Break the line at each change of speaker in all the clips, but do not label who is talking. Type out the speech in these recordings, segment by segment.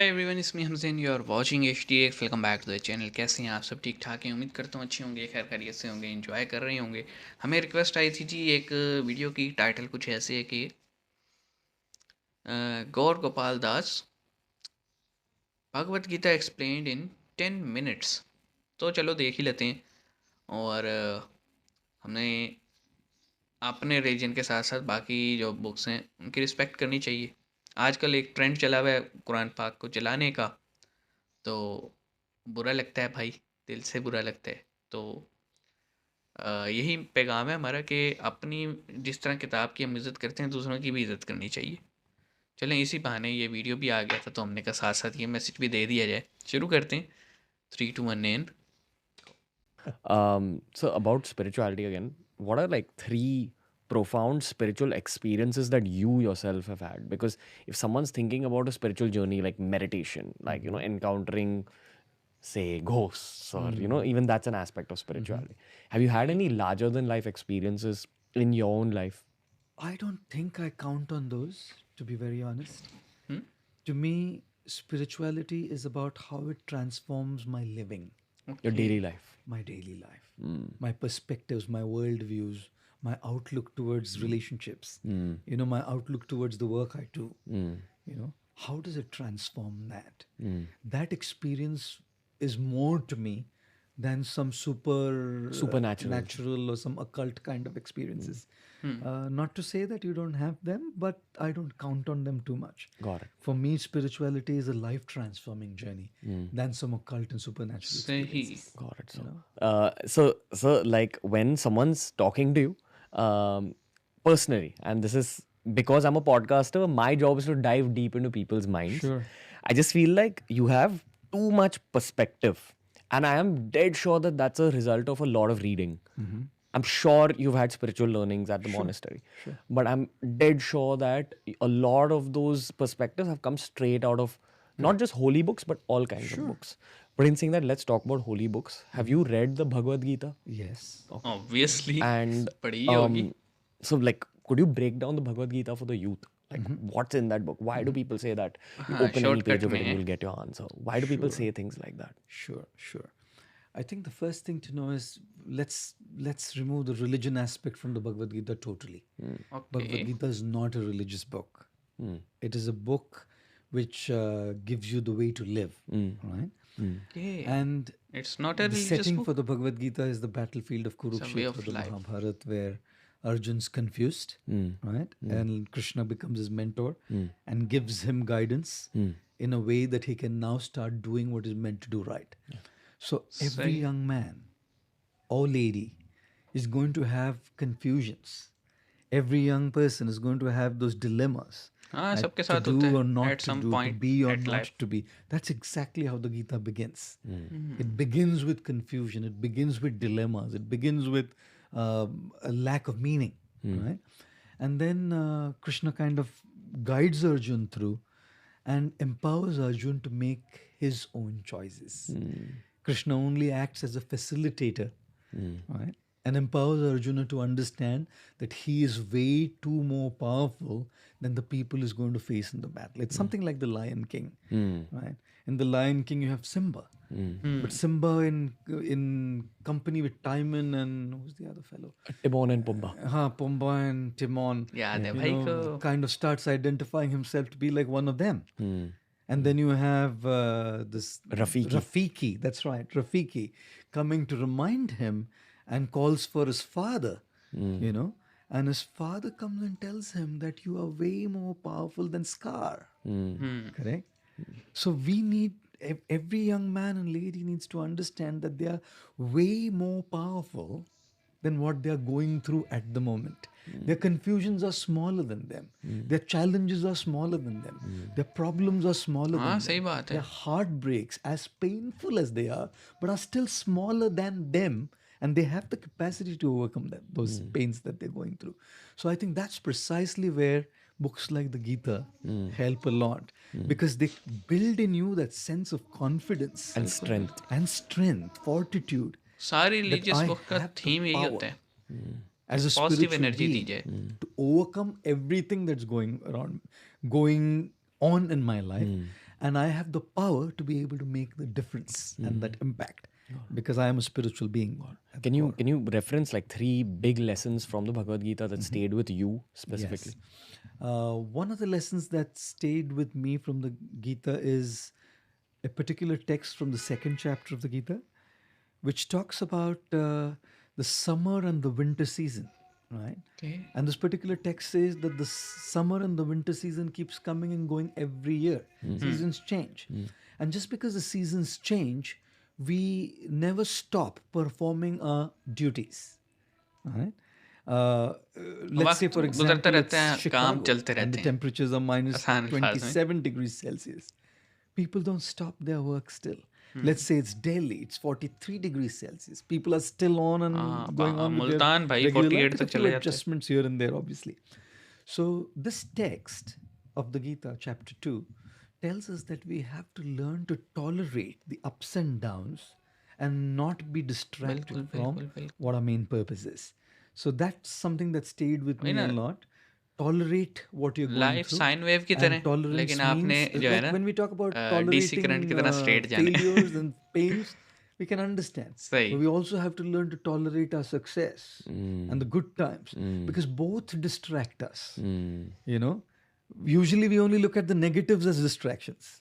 Hey everyone, it's me Hamzin. You are watching HTX. Welcome back to the channel. कैसे हैं आप सब? ठीक ठाक हैं? उम्मीद करता हूँ अच्छे होंगे, खैर खैरियत से होंगे, एंजॉय कर रहे होंगे। हमें रिक्वेस्ट आई थी जी एक वीडियो की। टाइटल कुछ ऐसे है कि गौर गोपाल दास भगवत गीता एक्सप्लेन्ड इन 10 मिनट्स। तो चलो देख ही लेते हैं। और हमने अपने रीजन के साथ साथ बाकी जो बुक्स हैं उनकी रिस्पेक्ट करनी चाहिए। आजकल एक ट्रेंड चला हुआ है कुरान पाक को जलाने का, तो बुरा लगता है भाई, दिल से बुरा लगता है। तो यही पैगाम है हमारा कि अपनी जिस तरह किताब की हम इज़्ज़त करते हैं, दूसरों की भी इज़्ज़त करनी चाहिए। चलें, इसी बहाने ये वीडियो भी आ गया था, तो हमने कहा साथ साथ ये मैसेज भी दे दिया जाए। शुरू करते हैं। 3 2 1 and
So about spirituality again, what are like three profound spiritual experiences that you yourself have had? Because if someone's thinking about a spiritual journey like meditation, like encountering say ghosts or even that's an aspect of spirituality. Have you had any larger than life experiences in your own life?
I don't think I count on those, to be very honest. To me, spirituality is about how it transforms my living,
Your daily life.
my daily life, my perspectives, my worldviews, my outlook towards relationships, my outlook towards the work I do. How does it transform that? That experience is more to me than some
Supernatural.
natural or some occult kind of experiences. Not to say that you don't have them, but I don't count on them too much.
Got it.
For me, spirituality is a life transforming journey than some occult and supernatural
सही।
experiences.
Got it. So like when someone's talking to you, personally, and this is because I'm a podcaster, my job is to dive deep into people's minds.
Sure.
I just feel like you have too much perspective, and I am dead sure that that's a result of a lot of reading. I'm sure you've had spiritual learnings at the monastery, but I'm dead sure that a lot of those perspectives have come straight out of not just holy books, but all kinds of books. But in saying that, let's talk about holy books. Have you read the Bhagavad Gita?
Yes.
Obviously
And
पढ़ी होगी।
so, like, could you break down the Bhagavad Gita for the youth? Like, what's in that book? Why do people say that? You
हाँ,
open any page
shortcut
of it and
में।
you'll get your answer. Why do people say things like that?
Sure. I think the first thing to know is let's remove the religion aspect from the Bhagavad Gita totally. Bhagavad
okay.
Gita is not a religious book. It is a book which gives you the way to live, right?
Okay,
And
it's not a
the
religious
setting
book,
for the Bhagavad Gita is the battlefield of
it's a way
Kurukshetra,
of
the
life.
Mahabharata, where Arjun's confused, right? And Krishna becomes his mentor and gives him guidance in a way that he can now start doing what is meant to do right. So every
सही।
young man or lady is going to have confusions. Every young person is going to have those dilemmas.
हाँ,
Like
सबके
to
साथ होता
do or
है
not
at
to
some
do, to
point
be or
at
not
life.
to be. That's exactly how the Gita begins. It begins with confusion. It begins with dilemmas. It begins with a lack of meaning, right? And then Krishna kind of guides Arjun through and empowers Arjun to make his own choices. Krishna only acts as a facilitator, right? And empowers Arjuna to understand that he is way too more powerful than the people he's going to face in the battle. It's something like the Lion King, right? In the Lion King, you have Simba, but Simba in company with Timon and who's the other fellow?
Timon and Pumbaa.
Pumbaa and Timon,
याद है भाई को।
kind of starts identifying himself to be like one of them. And then you have this
Rafiki.
that's right, Rafiki, coming to remind him and calls for his father, and his father comes and tells him that you are way more powerful than Scar. Correct? So we need, every young man and lady needs to understand that they are way more powerful than what they are going through at the moment. Their confusions are smaller than them. Their challenges are smaller than them. Their problems are smaller
हाँ,
than
सही
them.
बात है।
Their heartbreaks, as painful as they are, but are still smaller than them, and they have the capacity to overcome them, those pains that they're going through. So I think that's precisely where books like the Gita help a lot, because they build in you that sense of confidence
And strength.
fortitude,
सारी
that
religious
I
book का
have the
theme यही होता
power
है,
as a
positive
spiritual
energy the
being
जाए।
to overcome everything that's going on in my life, and I have the power to be able to make the difference and that impact because I am a spiritual being.
Can you reference like 3 big lessons from the Bhagavad Gita that stayed with you specifically?
Yes. One of the lessons that stayed with me from the Gita is a particular text from the 2nd chapter of the Gita, which talks about the summer and the winter season, right?
Okay.
And this particular text says that the summer and the winter season keeps coming and going every year. Seasons change. And just because the seasons change, we never stop performing our duties. Right? Let's say, for
वक्त गुजरता
example,
रहता
it's
है, काम
Chicago
चलते
and
रहते
the
हैं,
temperatures are minus
आसान अल्फाज में.
27 degrees Celsius. People don't stop their work still. Let's say it's Delhi, it's 43 degrees Celsius. People are still on and going on with their
Multan भाई
regular
48
life, with
तक
a few
चले जाते हैं.
adjustments here and there, obviously. So this text of the Gita, chapter 2, tells us that we have to learn to tolerate the ups and downs and not be distracted from what our main purpose is. So that's something that stayed with me a lot. Tolerate what you're going
life
through.
Sine wave की
And
तरह,
tolerance
लेकिन आपने
means,
जो है
like
ना
when we talk about
DC
tolerating
current की तरह straight जाने.
failures and pains, we can understand.
सही.
But we also have to learn to tolerate our success and the good times because both distract us. You know, usually we only look at the negatives as distractions,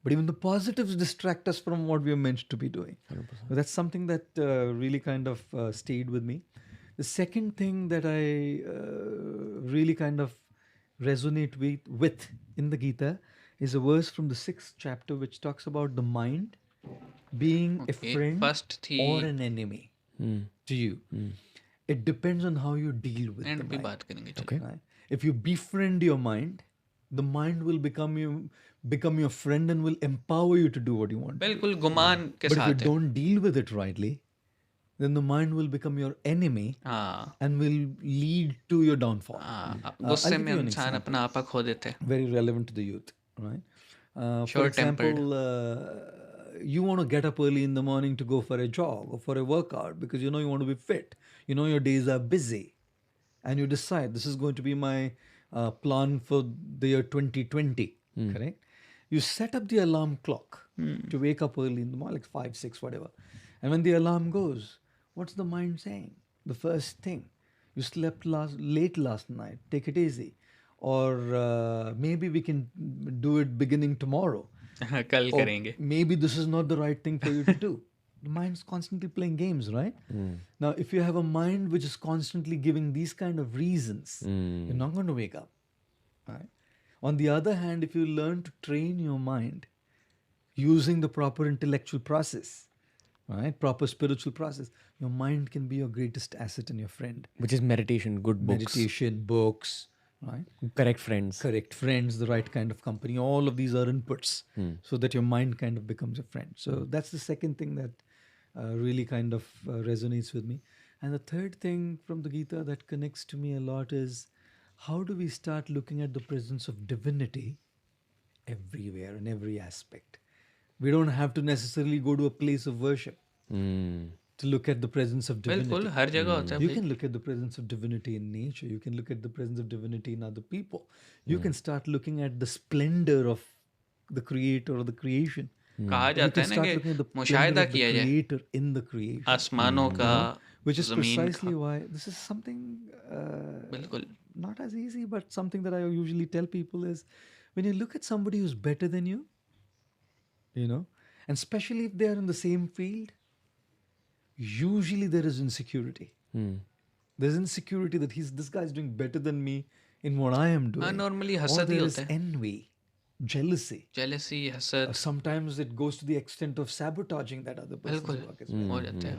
but even the positives distract us from what we are meant to be doing. 100%. So that's something that really kind of stayed with me. The second thing that I really kind of resonate with in the Gita is a verse from the 6th chapter which talks about the mind being a friend
first थी
or an enemy to you. It depends on how you deal with
and
the
भी
mind.
बात करेंगे. चलिए.
Right? If you befriend your mind, the mind will become your friend and will empower you to do what you want.
बिल्कुल गुमान के
But if you
साथ है.
don't deal with it rightly, then the mind will become your enemy
हाँ
and will lead to your downfall.
हाँ,
I'll
गुस्से
give
में
you an
इंसान
example.
अपना आपा खो देते हैं.
Very relevant to the youth, right? For
Short-tempered.
example, you want to get up early in the morning to go for a jog or for a workout because you know you want to be fit. You know your days are busy, and you decide this is going to be my plan for the year 2020. Correct? You set up the alarm clock to wake up early in the morning, like 5, 6, whatever. And when the alarm goes, what's the mind saying? The first thing, you slept late last night. Take it easy. Or maybe we can do it beginning tomorrow.
कल
Or
करेंगे.
maybe this is not the right thing for you to do. The mind's constantly playing games, right? Now, if you have a mind which is constantly giving these kind of reasons, you're not going to wake up. Right? On the other hand, if you learn to train your mind using the proper intellectual process, right, proper spiritual process, your mind can be your greatest asset and your friend.
Which is meditation, good books,
Meditation, books, right?
correct friends.
Correct friends, the right kind of company. All of these are inputs so that your mind kind of becomes a friend. So that's the second thing that really kind of resonates with me. And the third thing from the Gita that connects to me a lot is how do we start looking at the presence of divinity everywhere in every aspect? We don't have to necessarily go to a place of worship to look at the presence of divinity.
बिल्कुल हर जगह होता है
You
भाई.
can look at the presence of divinity in nature. You can look at the presence of divinity in other people. You can start looking at the splendor of the creator or the creation.
कहा
You
जाता
can
है ना
start
कि
looking at the splendor
मुशाहिदा
of the
किया जाए
creator in the creation.
आसमानों का,
Which is
ज़मीन
precisely
का.
why this is something
बिल्कुल.
not as easy, but something that I usually tell people is when you look at somebody who's better than you, you know, and especially if they are in the same field, usually there is insecurity. There's insecurity that this guy is doing better than me in what I am doing.
हाँ normally
Or
हसद ही
there is
होता है.
envy, jealousy.
Jealousy हसद
Sometimes it goes to the extent of sabotaging that other person's
बिल्कुल
work as well.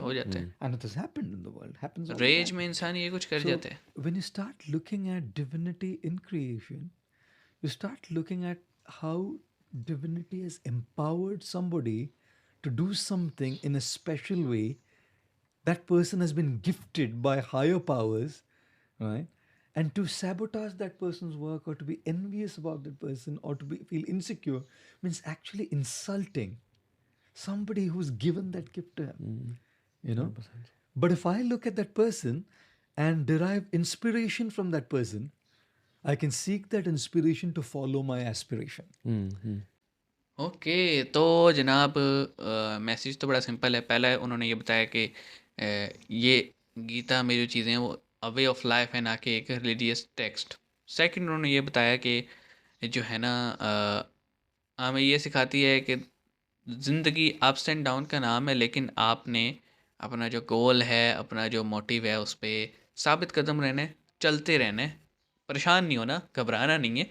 हो जाता है.
And it has happened in the world. Happens all the
रेज
time.
में इंसान ये कुछ कर
So,
जाते हैं.
when you start looking at divinity in creation, you start looking at how divinity has empowered somebody to do something in a special way. That person has been gifted by higher powers, right? And to sabotage that person's work or to be envious about that person or to feel insecure means actually insulting somebody who's given that gift to him. You know? 100%. But if I look at that person and derive inspiration from that person, I can seek that inspiration to follow my aspiration.
Okay, तो जनाब message तो बड़ा simple है। पहला उन्होंने ये बताया कि ये गीता में जो चीज़ें हैं वो अ वे ऑफ लाइफ है, ना कि एक रिलीजियस टेक्स्ट। सेकंड उन्होंने ये बताया कि जो है ना हमें ये सिखाती है कि ज़िंदगी अप्स एंड डाउन का नाम है, लेकिन आपने अपना जो गोल है, अपना जो मोटिव है, उस पे साबित कदम रहना है, चलते रहना है, परेशान नहीं होना, घबराना नहीं है,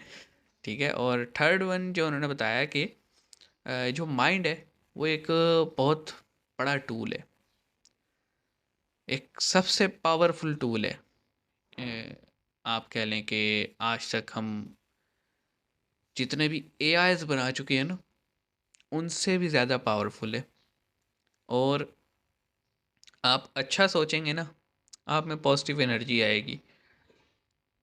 ठीक है। और थर्ड वन जो उन्होंने बताया कि जो माइंड है वो एक बहुत बड़ा टूल है, एक सबसे पावरफुल टूल है। आप कह लें कि आज तक हम जितने भी एआईज बना चुके हैं ना, उनसे भी ज़्यादा पावरफुल है। और आप अच्छा सोचेंगे ना, आप में पॉजिटिव एनर्जी आएगी,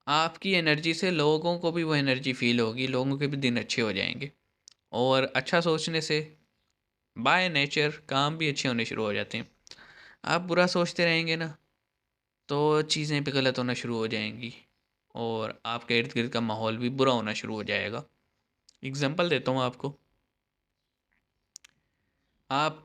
आपकी एनर्जी से लोगों को भी वो एनर्जी फील होगी, लोगों के भी दिन अच्छे हो जाएंगे। और अच्छा सोचने से बाय नेचर काम भी अच्छे होने शुरू हो जाते हैं। आप बुरा सोचते रहेंगे ना, तो चीज़ें भी गलत होना शुरू हो जाएंगी, और आपके इर्द गिर्द का माहौल भी बुरा होना शुरू हो जाएगा। एग्जांपल देता हूँ आपको। आप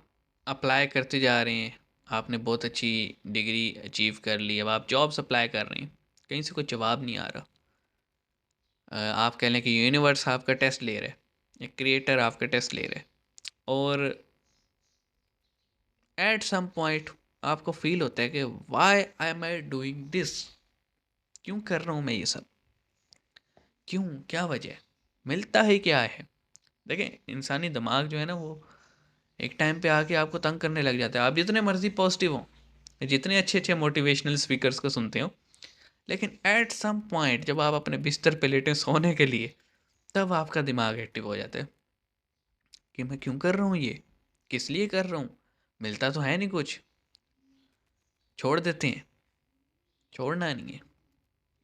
अप्लाई करते जा रहे हैं, आपने बहुत अच्छी डिग्री अचीव कर ली, अब आप जॉब्स अप्लाई कर रहे हैं, कहीं से कोई जवाब नहीं आ रहा। आप कह लें कि यूनिवर्स आपका टेस्ट ले रहा है, एक क्रिएटर आपका टेस्ट ले रहा है, और एट सम पॉइंट आपको फील होता है कि why I am I doing this, क्यों कर रहा हूँ मैं ये सब, क्यों, क्या वजह है, मिलता ही क्या है। देखें, इंसानी दिमाग जो है ना, वो एक टाइम पे आके आपको तंग करने लग जाता है। आप जितने मर्जी पॉजिटिव हो, जितने अच्छे अच्छे मोटिवेशनल स्पीकर्स को सुनते हो, लेकिन एट सम पॉइंट जब आप अपने बिस्तर पे लेटे सोने के लिए, तब आपका दिमाग एक्टिव हो जाता है कि मैं क्यों कर रहा हूँ ये, किस लिए कर रहा हूँ, मिलता तो है नहीं कुछ, छोड़ देते हैं। छोड़ना नहीं है।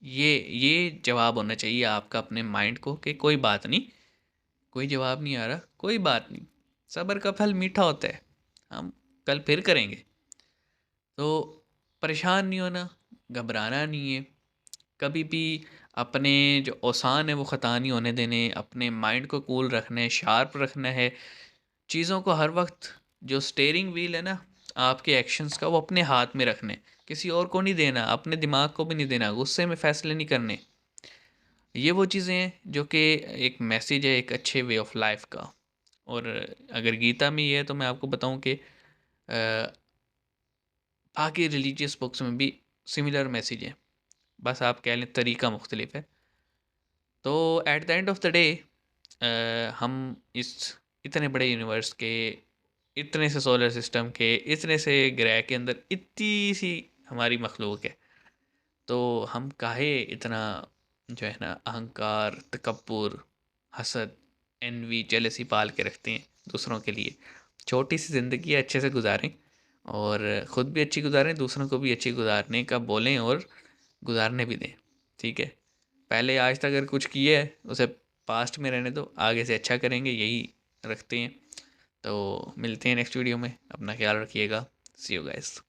ये जवाब होना चाहिए आपका अपने माइंड को कि कोई बात नहीं, कोई जवाब नहीं आ रहा, कोई बात नहीं, सब्र का फल मीठा होता है, हम कल फिर करेंगे। तो परेशान नहीं होना, घबराना नहीं है, कभी भी अपने जो औसान है वो ख़ता नहीं होने देने, अपने माइंड को कूल रखना है, शार्प रखना है, चीज़ों को हर वक्त, जो स्टेयरिंग व्हील है ना आपके एक्शंस का, वो अपने हाथ में रखने, किसी और को नहीं देना, अपने दिमाग को भी नहीं देना, गुस्से में फ़ैसले नहीं करने। ये वो चीज़ें हैं जो कि एक मैसेज है एक अच्छे वे ऑफ लाइफ का। और अगर गीता में ये है, तो मैं आपको बताऊं कि बाकी रिलीजियस बुक्स में भी सिमिलर मैसेज है, बस आप कह लें तरीका मुख्तलिफ है। तो at the end of the day हम इस इतने बड़े यूनिवर्स के, इतने से सोलर सिस्टम के, इतने से ग्रह के अंदर इतनी सी हमारी मखलूक है, तो हम काहे इतना जो है ना अहंकार, तकब्बुर, हसद, एनवी, जेलसी पाल के रखते हैं दूसरों के लिए। छोटी सी ज़िंदगी है, अच्छे से गुजारें, और ख़ुद भी अच्छी गुजारें, दूसरों को भी अच्छी गुजारने का बोलें और गुजारने भी दें, ठीक है। पहले आज तक अगर कुछ किया है उसे पास्ट में रहने दो, आगे से अच्छा करेंगे, यही रखते हैं। तो मिलते हैं नेक्स्ट वीडियो में, अपना ख्याल रखिएगा। सी यू गाइस।